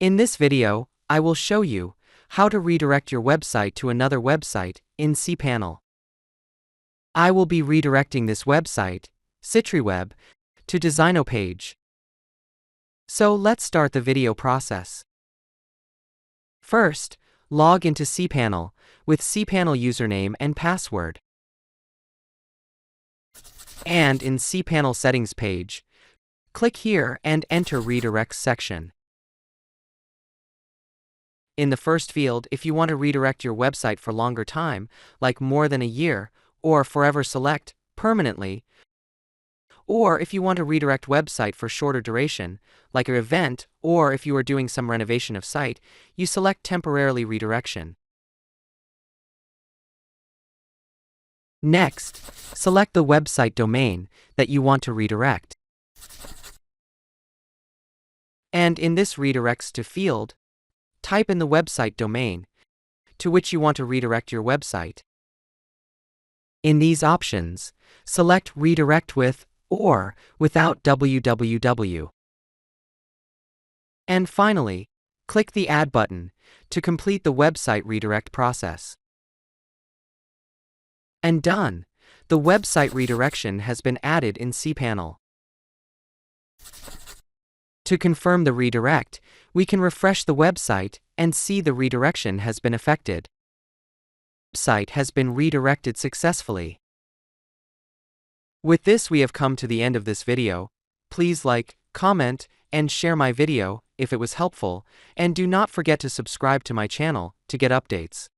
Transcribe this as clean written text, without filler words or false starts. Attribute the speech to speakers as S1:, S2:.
S1: In this video, I will show you how to redirect your website to another website in Cpanel. I will be redirecting this website, CitriWeb, to Designo page. So let's start the video process. First, log into Cpanel with Cpanel username and password. And in Cpanel settings page, click here and enter Redirects section. In the first field, if you want to redirect your website for longer time, like more than a year, or forever, select permanently. Or if you want to redirect website for shorter duration, like an event, or if you are doing some renovation of site, you select temporarily redirection. Next, select the website domain that you want to redirect. And in this redirects to field, type in the website domain to which you want to redirect your website. In these options, select redirect with or without www. And finally, click the Add button to complete the website redirect process. And done! The website redirection has been added in Cpanel. To confirm the redirect, we can refresh the website and see the redirection has been effected. The website has been redirected successfully. With this, we have come to the end of this video. Please like, comment, and share my video if it was helpful, and do not forget to subscribe to my channel to get updates.